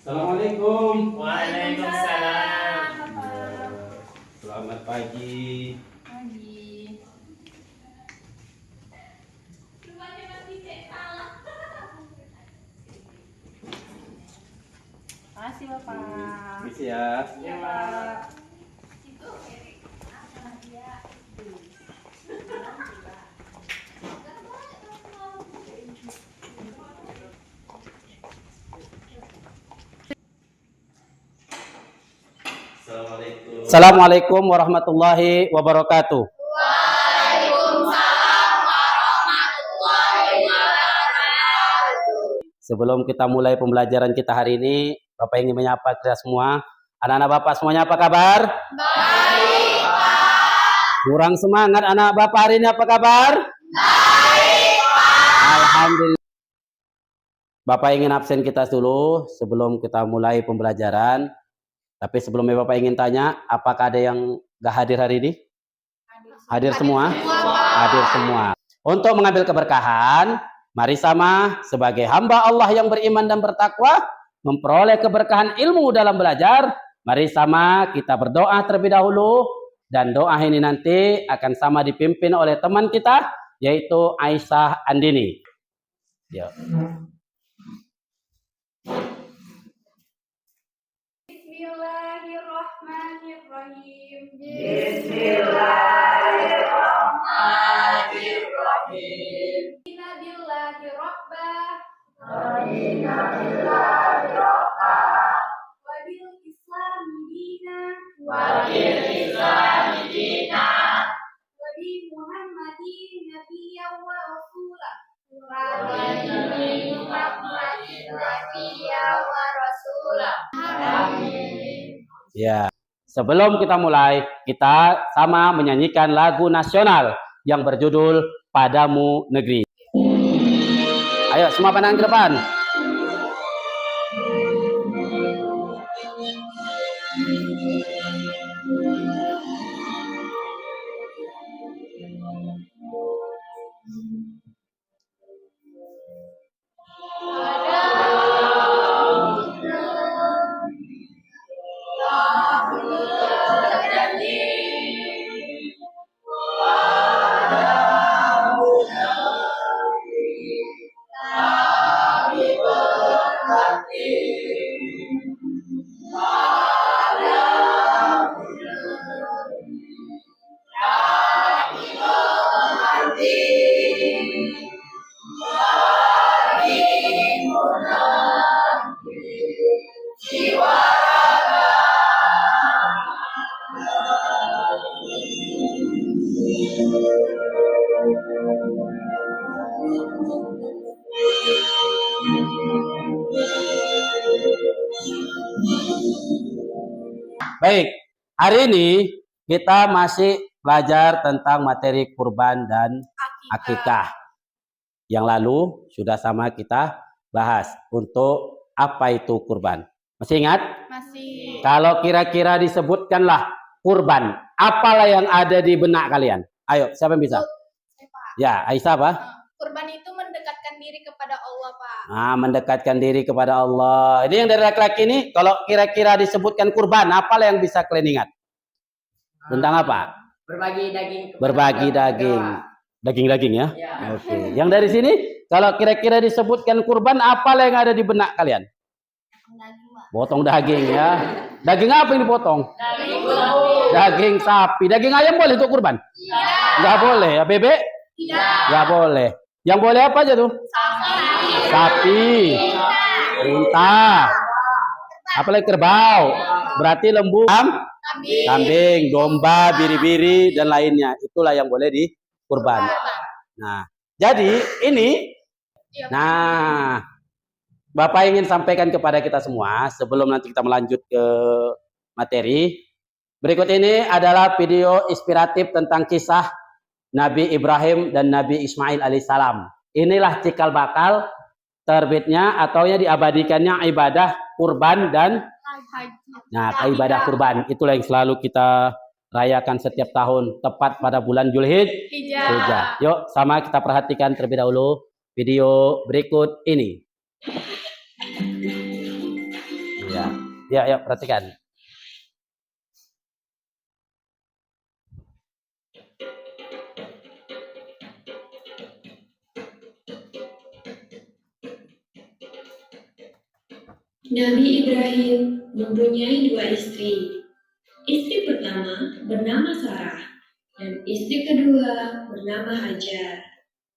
Assalamualaikum. Waalaikumsalam. Selamat pagi. Pagi. Makasih Bapak. Misi ya. Iya Pak. Assalamualaikum warahmatullahi wabarakatuh. Sebelum kita mulai pembelajaran kita hari ini, Bapak ingin menyapa kita semua. Anak-anak Bapak semuanya apa kabar? Baik, Pak. Kurang semangat anak Bapak hari ini, apa kabar? Baik, Pak. Alhamdulillah. Bapak ingin absen kita dulu sebelum kita mulai pembelajaran. Tapi sebelumnya Bapak ingin tanya, apakah ada yang gak hadir hari ini? Hadir semua? Hadir semua. Untuk mengambil keberkahan, mari sama sebagai hamba Allah yang beriman dan bertakwa, memperoleh keberkahan ilmu dalam belajar. Mari sama kita berdoa terlebih dahulu. Dan doa ini nanti akan sama dipimpin oleh teman kita, yaitu Aisyah Andini. Ya. Bismillahirrahmanirrahim. Bismillahirrahmanirrahim. Inna billahi rabbah. Inna billahi rabbah. Wa bil islami dina. Wa bil islami dina. Wa bi Muhammadin nabiyyan wa rasulah. Wa bi Muhammadin nabiyyan wa rasulah. Amin. Ya, sebelum kita mulai, kita sama menyanyikan lagu nasional yang berjudul Padamu Negeri. Ayo, semua pandang ke depan. Baik, hari ini kita masih belajar tentang materi kurban dan akikah. Yang lalu sudah sama kita bahas untuk apa itu kurban. Masih ingat? Masih. Kalau kira-kira disebutkanlah kurban, apalah yang ada di benak kalian? Ayo, siapa yang bisa? Ya, Aisyah apa? Kurban itu mendekatkan diri kepada Allah, Pak. Nah, mendekatkan diri kepada Allah. Ini yang dari laki-laki ini, kalau kira-kira disebutkan kurban, apalah yang bisa kalian ingat? Tentang apa? Berbagi daging. Berbagi daging. Daging-daging ya? Ya. Oke. Yang dari sini, kalau kira-kira disebutkan kurban, apalah yang ada di benak kalian? Potong daging ya. Daging apa yang dipotong? Daging sapi. Daging ayam boleh untuk kurban? Nggak boleh. Ya, bebek? Nggak boleh. Yang boleh apa aja tuh? Sapi. Unta. Apalagi kerbau. Berarti lembu, kambing, domba, biri-biri, dan lainnya. Itulah yang boleh di kurban. Nah, jadi ini, nah, Bapak ingin sampaikan kepada kita semua sebelum nanti kita melanjut ke materi. Berikut ini adalah video inspiratif tentang kisah Nabi Ibrahim dan Nabi Ismail alaihissalam. Inilah cikal bakal terbitnya atau diabadikannya ibadah kurban dan ibadah kurban. Itulah yang selalu kita rayakan setiap tahun tepat pada bulan Zulhijjah. Yuk sama kita perhatikan terlebih dahulu video berikut ini. Ya, perhatikan. Nabi Ibrahim mempunyai dua istri. Istri pertama bernama Sarah dan istri kedua bernama Hajar.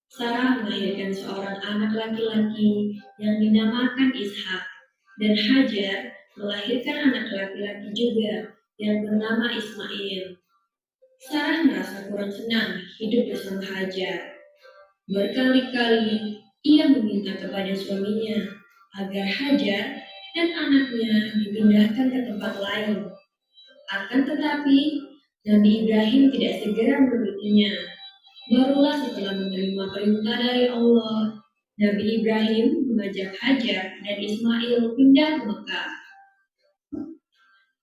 Sarah melahirkan seorang anak laki-laki yang dinamakan Ishak dan Hajar melahirkan anak laki-laki juga yang bernama Ismail. Sarah merasa kurang senang hidup bersama Hajar. Berkali-kali ia meminta kepada suaminya agar Hajar dan anaknya dipindahkan ke tempat lain. Akan tetapi, Nabi Ibrahim tidak segera menurutinya. Barulah setelah menerima perintah dari Allah, Nabi Ibrahim mengajak Hajar dan Ismail pindah ke Mekah.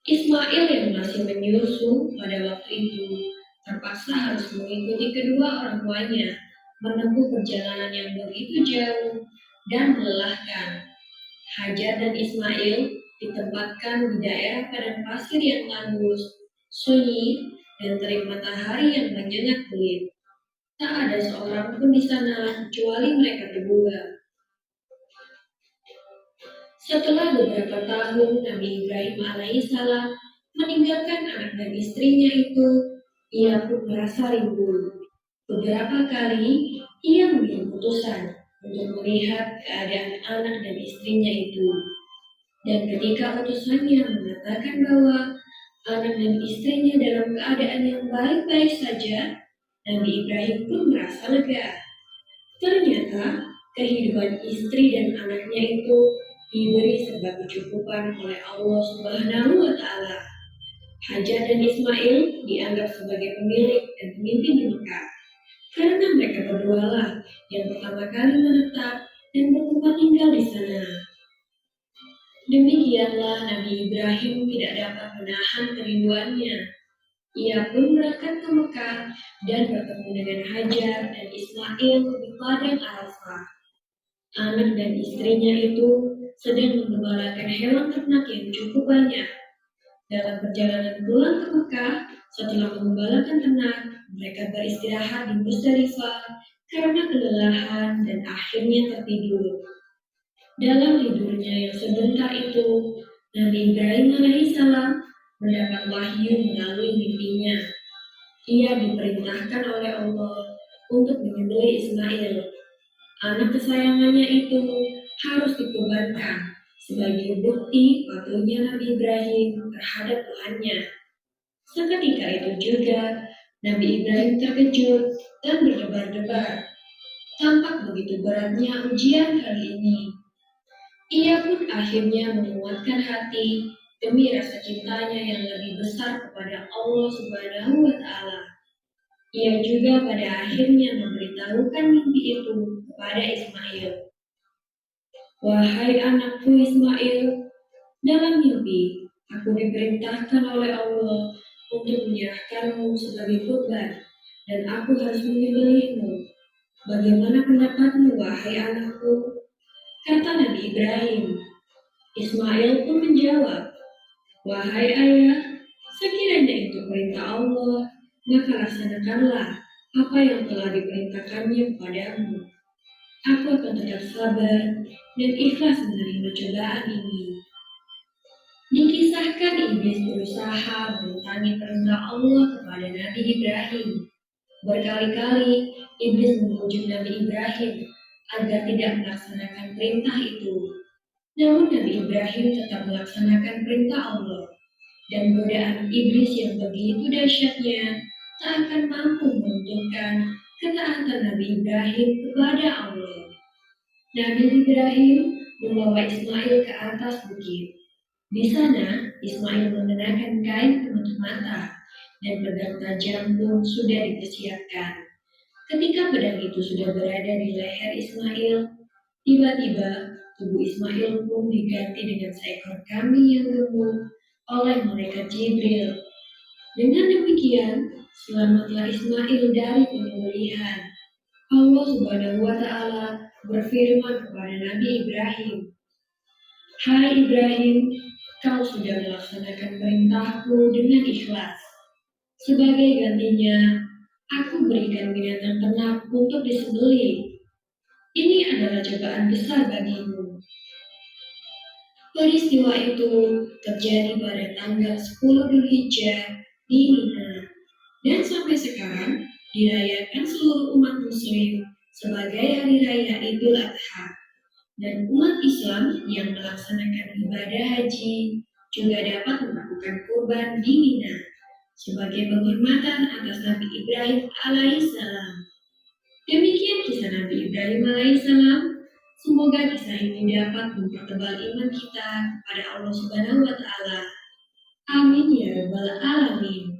Ismail yang masih menyusu pada waktu itu terpaksa harus mengikuti kedua orang tuanya menempuh perjalanan yang begitu jauh dan melelahkan. Hajar dan Ismail ditempatkan di daerah padang pasir yang tandus, sunyi, dan terik matahari yang menyengat kulit. Tak ada seorang pun di sana kecuali mereka berdua. Setelah beberapa tahun Nabi Ibrahim alaihissalam meninggalkan anak dan istrinya itu, ia pun merasa rindu. Beberapa kali ia mengambil keputusan untuk melihat keadaan anak dan istrinya itu. Dan ketika utusannya mengatakan bahwa anak dan istrinya dalam keadaan yang baik-baik saja, Nabi Ibrahim pun merasa lega. Ternyata kehidupan istri dan anaknya itu diberi serba kecukupan oleh Allah Subhanahu wa Ta'ala. Hajar dan Ismail dianggap sebagai pemilik dan pemimpin di Mekah karena mereka berdualah yang pertama kali menetap dan bertempat tinggal di sana. Demikianlah Nabi Ibrahim tidak dapat menahan kerinduannya. Ia pun berangkat ke Mekah dan bertemu dengan Hajar dan Ismail di padang Arafah. Anak dan istrinya itu sedang mengembalakan hewan ternak yang cukup banyak. Dalam perjalanan pulang ke Mekah, setelah mengembalakan ternak, mereka beristirahat di Musdalifah karena kelelahan dan akhirnya tertidur. Dalam tidurnya yang sebentar itu, Nabi Ibrahim alaihissalam mendapat wahyu melalui mimpinya. Ia diperintahkan oleh Allah untuk menyembelih Ismail. Anak kesayangannya itu harus dikorbankan sebagai bukti patuhnya Nabi Ibrahim terhadap Tuhannya. Seketika itu juga, Nabi Ibrahim terkejut dan berdebar-debar. Tampak begitu beratnya ujian kali ini. Ia pun akhirnya menguatkan hati demi rasa cintanya yang lebih besar kepada Allah Subhanahu wa Ta'ala. Ia juga pada akhirnya memberitahukan mimpi itu kepada Ismail. Wahai anakku Ismail, dalam mimpi aku diperintahkan oleh Allah untuk menyerahkanmu sebagai korban dan aku harus menyembelihmu. Bagaimana pendapatmu, wahai anakku? Kata Nabi Ibrahim. Ismail pun menjawab, wahai ayah, sekiranya itu perintah Allah, maka laksanakanlah apa yang telah diperintahkannya kepadamu. Aku akan tetap sabar dan ikhlas menerima cobaan ini. Dikisahkan iblis berusaha menentangi perintah Allah kepada Nabi Ibrahim. Berkali-kali iblis membujuk Nabi Ibrahim agar tidak melaksanakan perintah itu. Namun Nabi Ibrahim tetap melaksanakan perintah Allah. Dan godaan iblis yang begitu dahsyatnya tak akan mampu menunjukkan ketaatan Nabi Ibrahim kepada Allah. Nabi Ibrahim membawa Ismail ke atas bukit. Di sana, Ismail mengenakan kain penutup mata dan pedang tajam pun sudah dipersiapkan. Ketika pedang itu sudah berada di leher Ismail, tiba-tiba tubuh Ismail pun diganti dengan seekor kambing yang gemuk oleh malaikat Jibril. Dengan demikian, selamatlah Ismail dari penyembelihan. Allah Subhanahu wa Ta'ala berfirman kepada Nabi Ibrahim, hai Ibrahim, Kau sudah melaksanakan perintahku dengan ikhlas. Sebagai gantinya, aku berikan binatang ternak untuk disembelih. Ini adalah cobaan besar bagimu. Peristiwa itu terjadi pada tanggal 10 Dzulhijjah di Mina, dan sampai sekarang dirayakan seluruh umat muslim sebagai hari raya Idul Adha. Dan umat Islam yang melaksanakan ibadah haji juga dapat melakukan kurban di Mina sebagai penghormatan atas Nabi Ibrahim alaihissalam. Demikian kisah Nabi Ibrahim alaihissalam. Semoga kisah ini dapat mempertebal iman kita kepada Allah Subhanahu wa Ta'ala. Amin ya Rabbal 'Alamin.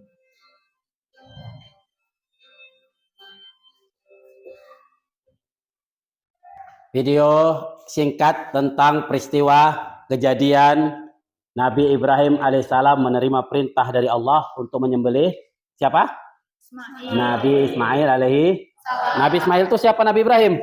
Video singkat tentang peristiwa kejadian Nabi Ibrahim alaihissalam menerima perintah dari Allah untuk menyembelih siapa? Ismail. Nabi Ismail alaihi. Nabi Ismail itu siapa Nabi Ibrahim?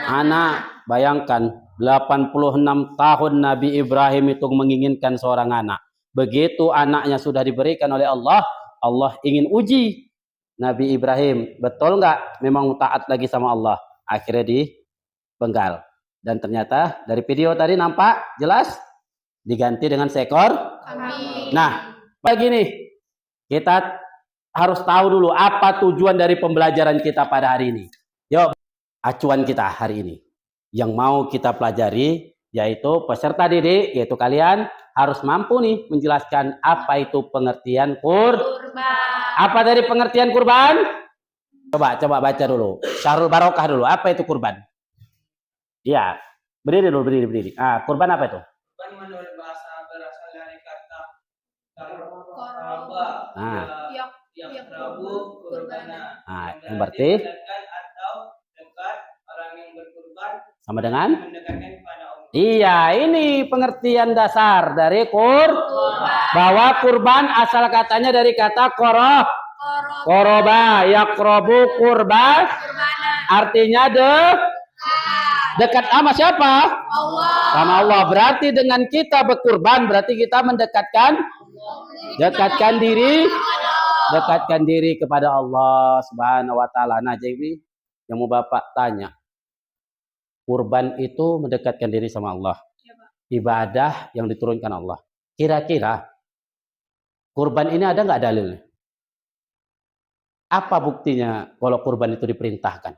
Anak. Bayangkan 86 tahun Nabi Ibrahim itu menginginkan seorang anak. Begitu anaknya sudah diberikan oleh Allah, Allah ingin uji Nabi Ibrahim. Betul nggak memang taat lagi sama Allah? Akhirnya dipenggal. Dan ternyata dari video tadi nampak jelas diganti dengan seekor. Kambing. Nah, begini. Kita harus tahu dulu apa tujuan dari pembelajaran kita pada hari ini. Yuk, acuan kita hari ini. Yang mau kita pelajari yaitu peserta didik, yaitu kalian harus mampu nih menjelaskan apa itu pengertian Kurban. Apa dari pengertian kurban? Coba baca dulu. Syahrul Barokah dulu. Apa itu kurban? Ya, berdiri dulu, berdiri. Ah, kurban apa itu? Kurban menurut bahasa berasal dari kata Korba. Nah, Yakrabu kurbana. yang berarti Atau dekat orang yang berkurban sama dengan? mendekatkan kepada Allah. Iya, ini pengertian dasar dari Kurban. bahwa kurban asal katanya dari kata koroba, yakrobu kurban, Kurbana. artinya dekat sama siapa? Allah. Sama Allah. Berarti dengan kita berkurban, berarti kita dekatkan diri kepada Allah Subhanahu wa Ta'ala. Nah, jadi yang mau Bapak tanya, kurban itu mendekatkan diri sama Allah. Ibadah yang diturunkan Allah. Kira-kira kurban ini ada nggak dalilnya? Apa buktinya kalau kurban itu diperintahkan?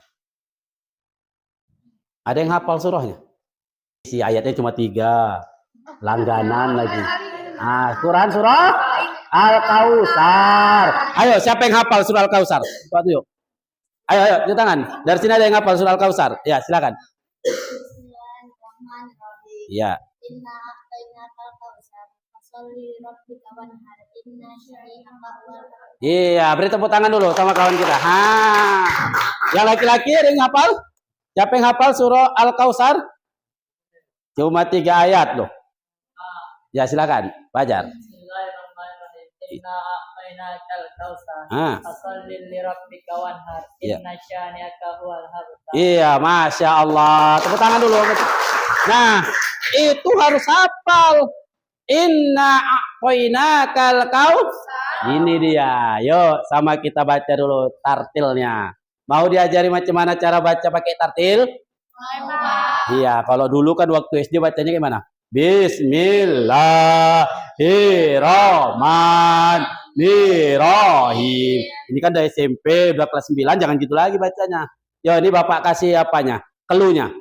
Ada yang hafal surahnya? Isi ayatnya cuma 3. Langganan lagi. Quran surah Al-Kautsar. Ayo, siapa yang hafal surah Al-Kautsar? Suatu yuk. Ayo, yuk tangan. Dari sini ada yang hafal surah Al-Kautsar. Ya, silakan. Bismillahirrahmanirrahim. Ya. Inna a'tainakal kautsar. Fasholli lirabbika wanhar. Inna syani'aka huwal abtar. Iya, beri tepuk tangan dulu sama kawan kita. Yang laki-laki ada yang hafal? Siapa yang hafal surah Al-Kautsar? Cuma 3 ayat loh. Ya, silakan. Bajar. Bismillahirrahmanirrahim. Inna a'tainakal kautsar. Fasholli lirabbika wanhar. Iya. Inna syani'aka huwal abtar. Iya, Masya Allah. Tepuk tangan dulu. Nah, itu harus hafal. Inna a'tainakal kautsar. Ini dia. Yuk, sama kita baca dulu tartilnya. Mau diajari macam mana cara baca pakai tartil? Iya, kalau dulu kan waktu SD bacanya gimana? Bismillahirrahmanirrahim. Ini kan dari SMP, udah kelas 9, jangan gitu lagi bacanya. Yo, ini Bapak kasih apanya? Keluhnya.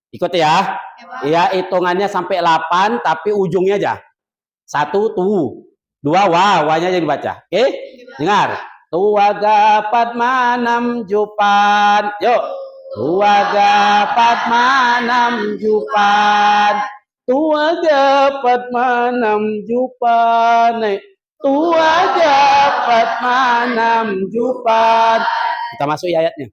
Ikut ya. Iya, hitungannya sampai 8, tapi ujungnya aja. 1 tu, 2 wanya yang dibaca. Oke? Dengar. Tua gapat manam jupan. Yuk. Tua gapat manam jupan. Tua dapat manam jupan. Tua dapat manam jupan. Kita masuk ayatnya.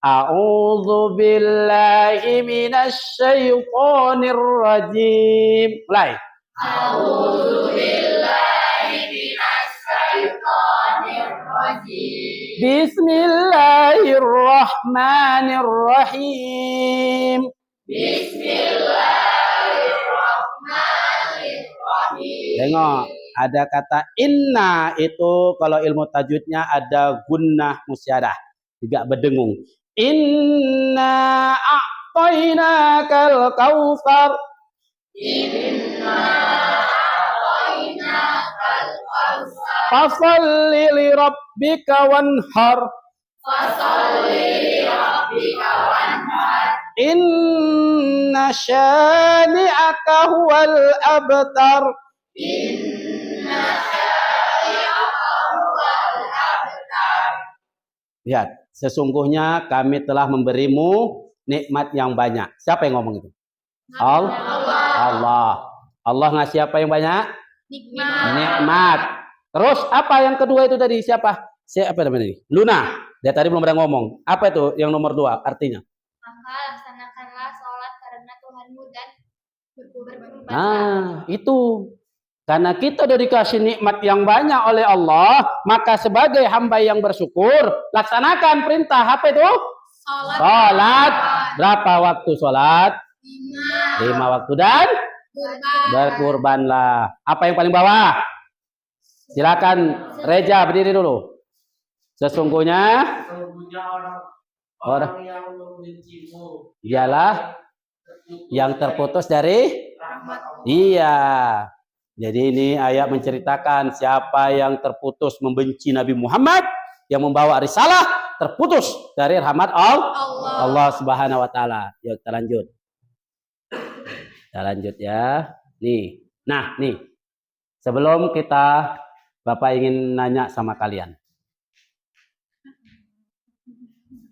A'udzu billahi minasy syaithanir rajim. Mulai. A'udzu billahi minasy syaithanir rajim. Bismillahirrahmanirrahim. Bismillahirrahmanirrahim. Tengok, ada kata inna itu kalau ilmu tajwidnya ada gunnah musyadah, juga berdengung. Inna a'tainakal kautsar. Fasalli li rabbika wanhar. Inna syani'aka huwal abtar. Lihat, sesungguhnya kami telah memberimu nikmat yang banyak. Siapa yang ngomong itu? Allah. Allah ngasih apa yang banyak? Nikmat. Terus apa yang kedua itu tadi? Siapa namanya ini? Luna. Dia tadi belum ada ngomong. Apa itu yang nomor 2 artinya? Maka laksanakanlah sholat karena Tuhanmu dan berkurban. Nah, itu. Karena kita sudah dikasih nikmat yang banyak oleh Allah, maka sebagai hamba yang bersyukur, laksanakan perintah apa itu? Sholat. Berapa waktu sholat? 5 waktu dan berkurbanlah. Apa yang paling bawah? Silakan Reja berdiri dulu. Sesungguhnya orang yang membencimu ialah yang terputus dari iya. Jadi ini ayat menceritakan siapa yang terputus membenci Nabi Muhammad yang membawa risalah terputus dari rahmat Allah Subhanahu wa taala. Yuk kita lanjut. Kita lanjut ya. Nih. Nah, nih. Sebelum kita Bapak ingin nanya sama kalian.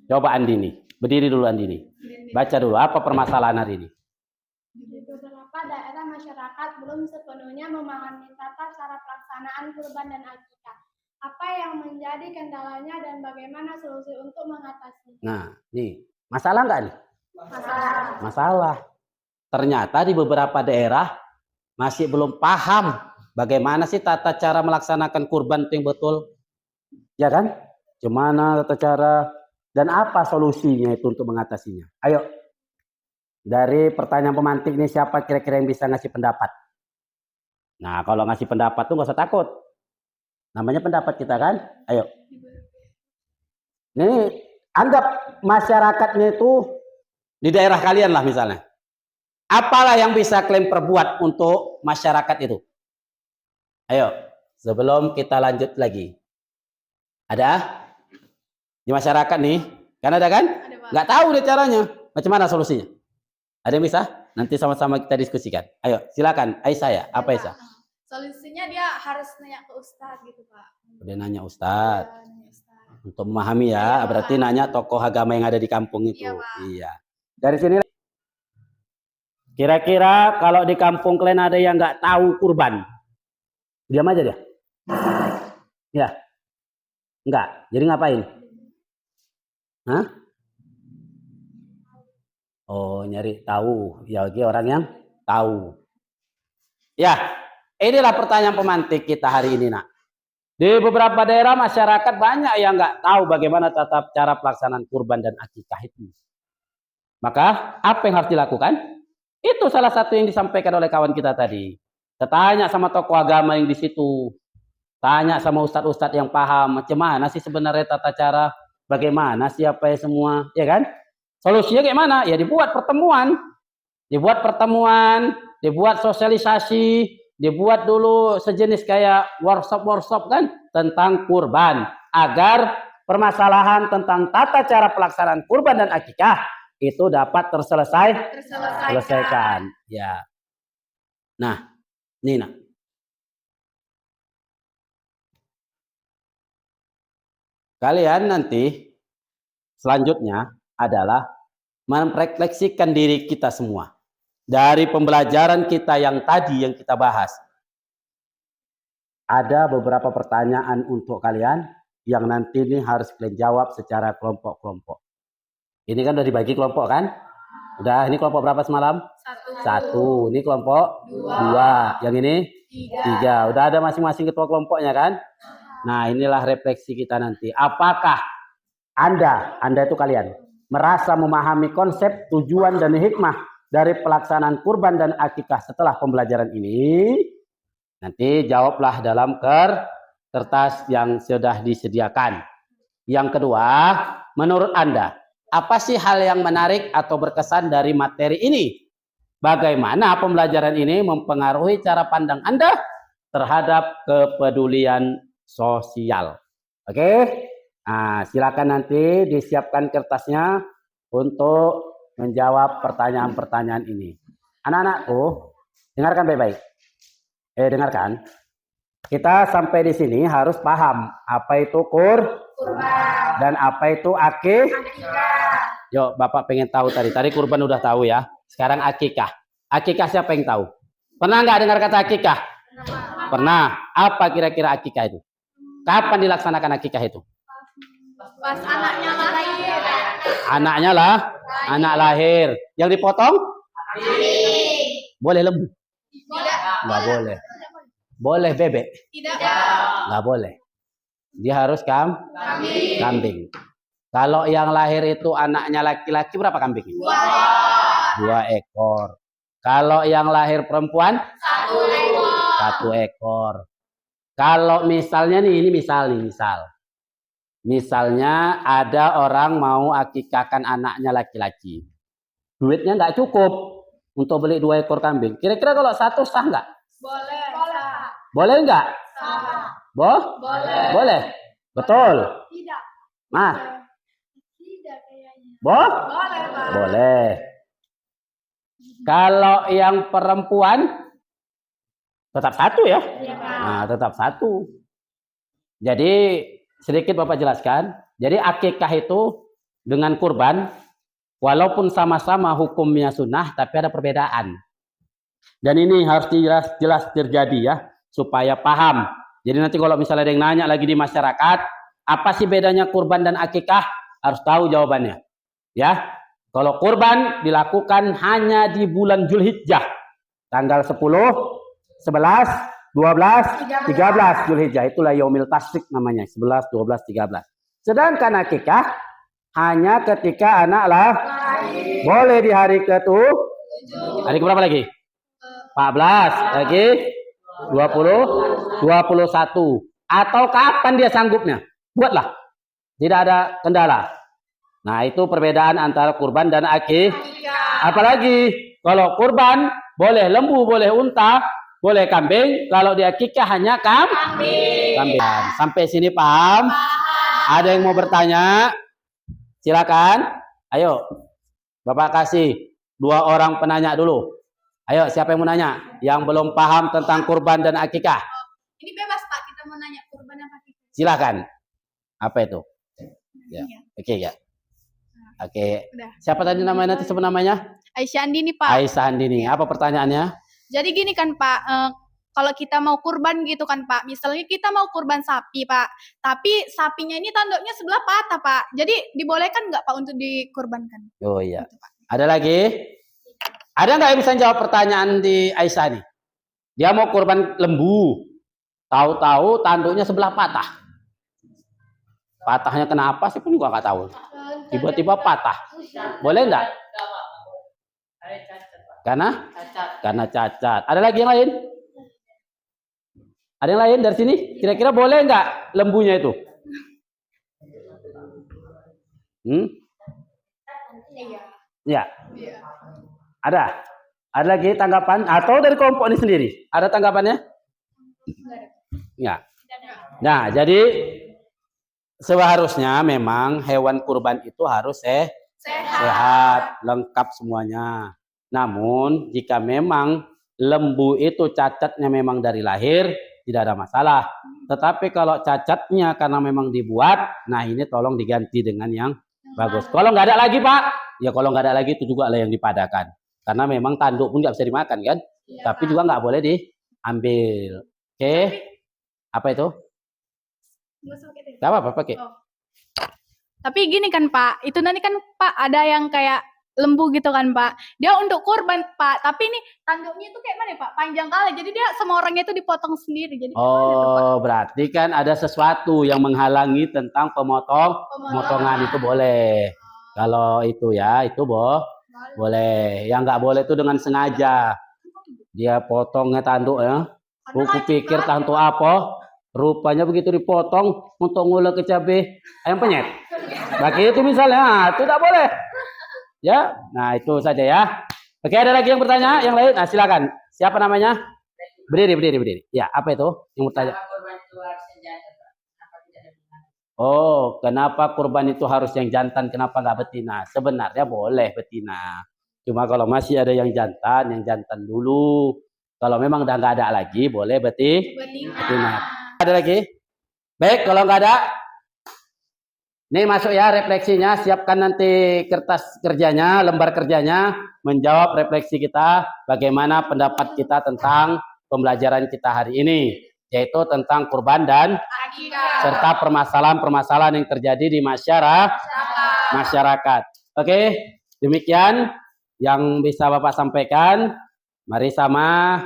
Coba Andini, berdiri dulu Andini. Baca dulu apa permasalahan hari ini. Di beberapa daerah masyarakat belum sepenuhnya memahami tata cara pelaksanaan kurban dan akikah. Apa yang menjadi kendalanya dan bagaimana solusi untuk mengatasi? Nah, nih, masalah nggak nih? Masalah. Ternyata di beberapa daerah masih belum paham bagaimana sih tata cara melaksanakan kurban itu yang betul. Ya kan? Gimana tata cara dan apa solusinya itu untuk mengatasinya? Ayo. Dari pertanyaan pemantik ini siapa kira-kira yang bisa ngasih pendapat? Nah, kalau ngasih pendapat tuh nggak usah takut. Namanya pendapat kita kan? Ayo. Ini anggap masyarakatnya itu di daerah kalian lah misalnya. Apalah yang bisa kalian perbuat untuk masyarakat itu? Ayo, sebelum kita lanjut lagi. Ada? Di masyarakat nih, kan ada kan? Nggak tahu deh caranya. Macam mana solusinya? Ada yang bisa? Nanti sama-sama kita diskusikan. Ayo, silakan. Aisyah ya? Apa Aisyah? Solusinya dia harus nanya ke Ustadz gitu Pak. Udah nanya Ustadz. Ya, nanya Ustadz. Untuk memahami ya, berarti nanya tokoh agama yang ada di kampung itu. Iya, Pak. Iya. Dari sini, kira-kira kalau di kampung kalian ada yang nggak tahu kurban, diam aja dia. Ya, enggak. Jadi ngapain? Hah? Oh, nyari tahu. Ya, oke, orang yang tahu. Ya, inilah pertanyaan pemantik kita hari ini, Nak. Di beberapa daerah masyarakat banyak yang nggak tahu bagaimana tata cara pelaksanaan kurban dan akikah itu. Maka, apa yang harus dilakukan? Itu salah satu yang disampaikan oleh kawan kita tadi. Kita tanya sama tokoh agama yang di situ. Tanya sama ustadz-ustadz yang paham. Macam mana sih sebenarnya tata cara? Bagaimana siapa ya semua? Ya kan? Solusinya kayak mana? Ya dibuat pertemuan. Dibuat pertemuan. Dibuat sosialisasi. Dibuat dulu sejenis kayak workshop kan? Tentang kurban. Agar permasalahan tentang tata cara pelaksanaan kurban dan akikah itu dapat terselesaikan. Ya. Nah, Nina. Kalian nanti selanjutnya adalah merefleksikan diri kita semua. Dari pembelajaran kita yang tadi yang kita bahas. Ada beberapa pertanyaan untuk kalian yang nanti ini harus kalian jawab secara kelompok-kelompok. Ini kan udah dibagi kelompok kan? Udah, ini kelompok berapa semalam? Satu. Ini kelompok dua. Yang ini? Tiga. Udah ada masing-masing ketua kelompoknya kan? Nah, inilah refleksi kita nanti. Apakah Anda itu kalian, merasa memahami konsep, tujuan, dan hikmah dari pelaksanaan kurban dan akikah setelah pembelajaran ini? Nanti jawablah dalam kertas yang sudah disediakan. Yang kedua, menurut Anda, apa sih hal yang menarik atau berkesan dari materi ini? Bagaimana pembelajaran ini mempengaruhi cara pandang Anda terhadap kepedulian sosial? Oke? Nah, silakan nanti disiapkan kertasnya untuk menjawab pertanyaan-pertanyaan ini. Anak-anakku, dengarkan baik-baik. Dengarkan. Kita sampai di sini harus paham apa itu kurban dan apa itu akikah. Yuk, Bapak pengen tahu tadi. Tadi kurban udah tahu ya. Sekarang akikah. Akikah siapa yang tahu? Pernah nggak dengar kata akikah? Pernah. Apa kira-kira akikah itu? Kapan dilaksanakan akikah itu? Pas anaknya lahir. Anaknya lah, anak lahir. Yang dipotong? Boleh lembu? Nggak boleh. Boleh bebek? Tidak. Nggak boleh. Dia harus kambing. Kalau yang lahir itu anaknya laki-laki berapa kambing? 2 ekor. Kalau yang lahir perempuan? 1 ekor. Kalau misalnya nih, ini misal. Misalnya ada orang mau akikahkan anaknya laki-laki. Duitnya nggak cukup untuk beli 2 ekor kambing. Kira-kira kalau 1 sah nggak? Boleh. Boleh nggak? Boleh. Betul. Tidak. Nah, Tidak kayaknya. Boleh, Pak. boleh. Kalau yang perempuan tetap 1 ya? Iya, Pak. Nah, tetap 1. Jadi sedikit Bapak jelaskan. Jadi akikah itu dengan kurban, walaupun sama-sama hukumnya sunnah, tapi ada perbedaan. Dan ini harus jelas terjadi ya, supaya paham. Jadi nanti kalau misalnya ada yang nanya lagi di masyarakat, apa sih bedanya kurban dan akikah? Harus tahu jawabannya. Ya, kalau kurban dilakukan hanya di bulan Zulhijjah, tanggal 10, 11, 12, 13 Zulhijjah. Itulah Yaumil Tasyrik namanya, 11, 12, 13. Sedangkan akikah hanya ketika anak lahir. Boleh di hari ke-7. Hari keberapa lagi? 14 lagi 20, 21. Atau kapan dia sanggupnya? Buatlah. Tidak ada kendala. Nah, itu perbedaan antara kurban dan akikah. Apalagi kalau kurban boleh lembu, boleh unta, boleh kambing. Kalau di akikah hanya kambing. Sampai sini paham? Ada yang mau bertanya? Silakan. Ayo. Bapak kasih 2 orang penanya dulu. Ayo, siapa yang mau nanya? Yang belum paham tentang kurban dan akikah? Ini bebas, Pak. Kita mau nanya kurban apa kita? Silakan. Apa itu? Ya. Oke, ya. Oke. Udah. Siapa tadi namanya? Nanti sebut namanya? Aisyah Andini, Pak. Aisyah Andini. Apa pertanyaannya? Jadi gini kan, Pak. Kalau kita mau kurban gitu kan, Pak. Misalnya kita mau kurban sapi, Pak. Tapi sapinya ini tanduknya sebelah patah, Pak. Jadi dibolehkan nggak, Pak, untuk dikurbankan? Oh iya. Ada lagi? Ada nggak yang bisa jawab pertanyaan di Aisyah nih? Dia mau kurban lembu. Tahu-tahu tanduknya sebelah patah. Patahnya kenapa sih pun juga nggak tahu. Tiba-tiba patah. Boleh nggak? Karena cacat. Ada lagi yang lain? Ada yang lain dari sini? Kira-kira boleh nggak lembunya itu? Ya. Ada? Ada lagi tanggapan? Atau dari kelompok ini sendiri? Ada tanggapannya? Ya. Nah, jadi seharusnya memang hewan kurban itu harus sehat, lengkap semuanya. Namun, jika memang lembu itu cacatnya memang dari lahir, tidak ada masalah. Tetapi kalau cacatnya karena memang dibuat, nah ini tolong diganti dengan yang bagus. Kalau nggak ada lagi, Pak, ya kalau nggak ada lagi itu juga lah yang dipadakan. Karena memang tanduk pun nggak bisa dimakan kan, ya, tapi Pak, juga nggak boleh diambil. Oke, apa itu? Gak apa-apa pakai. Tapi gini kan, Pak, itu nanti kan, Pak, ada yang kayak lembu gitu kan, Pak. Dia untuk kurban, Pak, tapi ini tanduknya itu kayak mana, Pak? Panjang kali, jadi dia sama orangnya itu dipotong sendiri. Jadi oh, berarti kan ada sesuatu yang menghalangi tentang pemotongan itu boleh. Kalau itu ya, itu boleh. Yang nggak boleh itu dengan sengaja. Dia potongnya tanduk ya. Buku pikir tahu apa? Rupanya begitu dipotong untuk ngulek ke cabai ayam penyet. Bagi itu misalnya, itu tak boleh. Ya, nah itu saja ya. Oke, ada lagi yang bertanya? Yang lain? Nah, silakan. Siapa namanya? Berdiri. Ya, apa itu yang bertanya? Oh, kenapa kurban itu harus yang jantan? Kenapa nggak betina? Sebenarnya boleh betina. Cuma kalau masih ada yang jantan dulu. Kalau memang udah nggak ada lagi, boleh betina. Ada lagi? Baik, kalau nggak ada, ini masuk ya refleksinya. Siapkan nanti kertas kerjanya, lembar kerjanya, menjawab refleksi kita, bagaimana pendapat kita tentang pembelajaran kita hari ini, yaitu tentang kurban dan serta permasalahan-permasalahan yang terjadi di masyarakat. Oke, demikian yang bisa Bapak sampaikan. Mari sama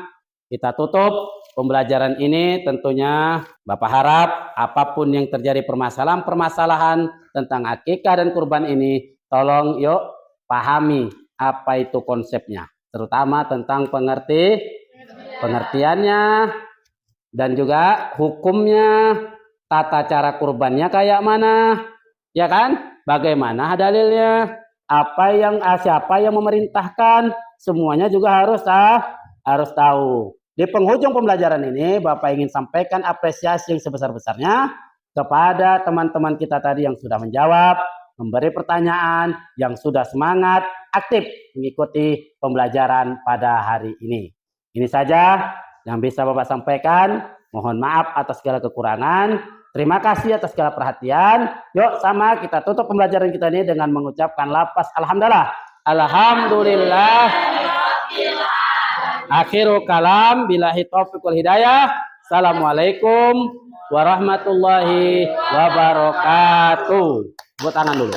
kita tutup pembelajaran ini. Tentunya Bapak harap apapun yang terjadi permasalahan-permasalahan tentang akikah dan kurban ini, tolong yuk pahami apa itu konsepnya, terutama tentang pengertiannya dan juga hukumnya, tata cara kurbannya kayak mana, ya kan? Bagaimana dalilnya? Siapa yang memerintahkan? Semuanya juga harus tahu. Di penghujung pembelajaran ini, Bapak ingin sampaikan apresiasi yang sebesar-besarnya kepada teman-teman kita tadi yang sudah menjawab, memberi pertanyaan, yang sudah semangat, aktif mengikuti pembelajaran pada hari ini. Ini saja yang bisa Bapak sampaikan. Mohon maaf atas segala kekurangan. Terima kasih atas segala perhatian. Yuk sama kita tutup pembelajaran kita ini dengan mengucapkan lafaz alhamdulillah. Alhamdulillah. Akhirul kalam, billahi taufiq wal hidayah. Assalamualaikum warahmatullahi wabarakatuh. Buat tangan dulu.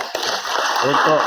Untuk